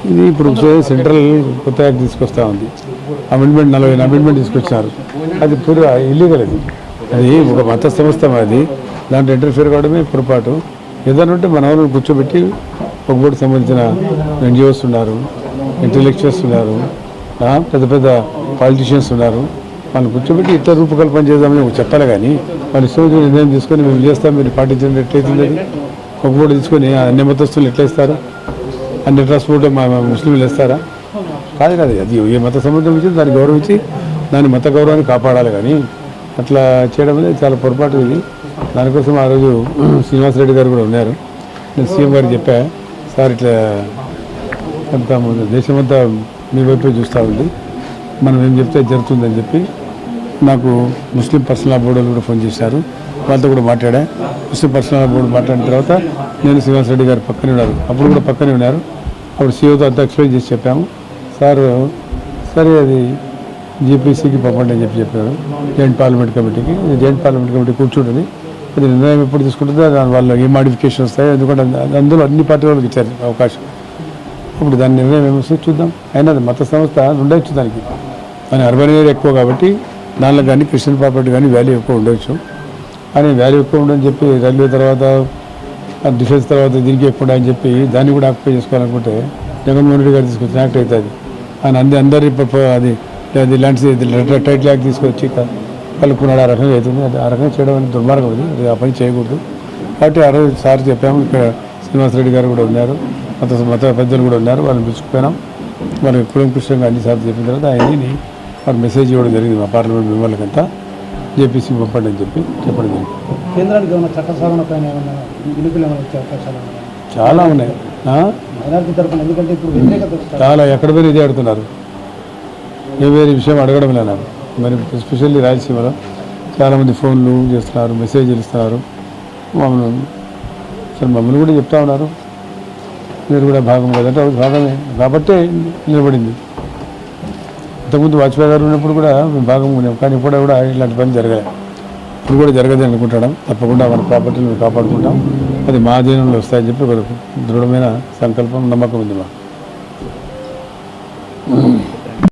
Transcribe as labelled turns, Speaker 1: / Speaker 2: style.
Speaker 1: ఇది ఇప్పుడు సెంట్రల్ కొత్త యాక్ట్ తీసుకొస్తా ఉంది. అమెండ్మెంట్ 40 అమెండ్మెంట్ తీసుకొచ్చారు. అది పూర్తిగా ఇల్లీగల్. అది ఒక మత సంస్థ, అది దాంట్లో ఇంటర్ఫియర్ కావడమే పొరపాటు. ఏదైనా ఉంటే మన వాళ్ళని కూర్చోబెట్టి ఒక బోర్డు సంబంధించిన ఎన్జిఓస్ ఉన్నారు, ఇంటలెక్చువల్స్ ఉన్నారు, పెద్ద పెద్ద పాలిటీషియన్స్ ఉన్నారు. వాళ్ళు కూర్చోబెట్టి ఇతర రూపకల్పన చేద్దామని చెప్పాలి. కానీ వాళ్ళు ఇష్టం నిర్ణయం తీసుకొని మేము చేస్తాం, మీరు పాటించండి ఎట్లయితుంది. ఒక బోర్డు తీసుకొని అన్ని మతస్థులు ఎట్లా ఇస్తారు? అన్ని ట్రాన్స్పోర్ట్ మా ముస్లింలు ఇస్తారా? కాదు కాదు. అది ఏ మత సంబంధం ఇచ్చి దాన్ని గౌరవించి దాని మత గౌరవాన్ని కాపాడాలి. కానీ అట్లా చేయడం అనేది చాలా పొరపాటు. ఇది దానికోసం ఆ రోజు శ్రీనివాసరెడ్డి గారు కూడా ఉన్నారు. నేను సీఎం గారికి చెప్పా, సార్ ఇట్లా అంతా దేశమంతా మీ వైపే చూస్తూ ఉంది, మనం ఏం చెప్తే జరుగుతుందని చెప్పి నాకు ముస్లిం పర్సనల్ బోర్డు కూడా ఫోన్ చేశారు. వాళ్ళతో కూడా మాట్లాడా. ముస్లిం పర్సనల్ బోర్డు మాట్లాడిన తర్వాత నేను శ్రీనివాసరెడ్డి గారు పక్కనే ఉన్నారు, అప్పుడు కూడా పక్కనే ఉన్నారు. అప్పుడు సీఓతో అంతా ఎక్స్ప్లెయిన్ చేసి చెప్పాము. సార్ సరే అది జీపీసీకి పంపండి అని చెప్పారు, జాయింట్ పార్లమెంట్ కమిటీకి. జాయింట్ పార్లమెంట్ కమిటీ కూర్చుంటుంది, అది నిర్ణయం ఎప్పుడు తీసుకుంటుందో దాని వల్ల ఏ మాడిఫికేషన్ వస్తాయో, ఎందుకంటే అందులో అన్ని పార్టీ వాళ్ళకి ఇచ్చారు అవకాశం. ఇప్పుడు దాని నిర్ణయం ఏమొస్తుందో చూద్దాం. అయినా అది మత సంస్థ ఉండవచ్చు, దానికి దాని అర్బన్ ఏరియా ఎక్కువ కాబట్టి దానిలో కానీ క్రిస్టియన్ ప్రాపర్టీ కానీ వాల్యూ ఎక్కువ ఉండవచ్చు. కానీ వాల్యూ ఎక్కువ ఉండని చెప్పి రైల్వే తర్వాత డిఫెన్స్ తర్వాత దీనికి ఎక్కువ అని చెప్పి దాన్ని కూడా ఆక్యుపై చేసుకోవాలనుకుంటే జగన్మోహన్ రెడ్డి గారు తీసుకొచ్చిన యాక్ట్ అవుతుంది. ఆయన అందరి అది అది ల్యాండ్స్ టైటిల్ యాక్ట్ తీసుకొచ్చి కలుపుకున్నాడు. ఆ రకంగా అవుతుంది. అది ఆ రకంగా చేయడం అనేది దుర్మార్గం. అది ఆ పని చేయకూడదు. కాబట్టి ఆ రోజు సార్ చెప్పాము. ఇక్కడ శ్రీనివాసరెడ్డి గారు కూడా ఉన్నారు, మత పెద్దలు కూడా ఉన్నారు. వాళ్ళని పిలుచుకుపోయినాం. వాళ్ళకి కులంకృష్ణంగా అన్ని సార్లు చెప్పిన తర్వాత ఆయన్ని వారు మెసేజ్ ఇవ్వడం జరిగింది. మా పార్లమెంట్ మెంబర్లకంతా జేపీసీ పంపండి అని చెప్పి చెప్పడం జరిగింది.
Speaker 2: కేంద్రానికి ఏమైనా చట్ట సవరణ పైన
Speaker 1: చాలా ఉన్నాయి.
Speaker 2: ఎందుకంటే ఇప్పుడు వ్యతిరేకత
Speaker 1: చాలా ఎక్కడ పోయినా ఇదే అడుగుతున్నారు. వేరే విషయం అడగడం లేదు. మరి ఎస్పెషల్లీ రాయలసీమలో చాలామంది ఫోన్లు చేస్తున్నారు, మెసేజ్లు ఇస్తున్నారు. మమ్మల్ని కూడా చెప్తా ఉన్నారు, మీరు కూడా భాగం కదంటే భాగమే కాబట్టే నిలబడింది. ఇంతకుముందు వాజ్పేయి గారు ఉన్నప్పుడు కూడా మేము భాగం ఉన్నాం, కానీ ఇప్పుడు కూడా ఇలాంటి పని జరగలేదు. ఇప్పుడు కూడా జరగదని అనుకుంటాం. తప్పకుండా మన ప్రాపర్టీని కాపాడుకుంటాం. అది మా అధీనంలో వస్తాయని చెప్పి ఒక దృఢమైన సంకల్పం, నమ్మకం ఉంది మాకు.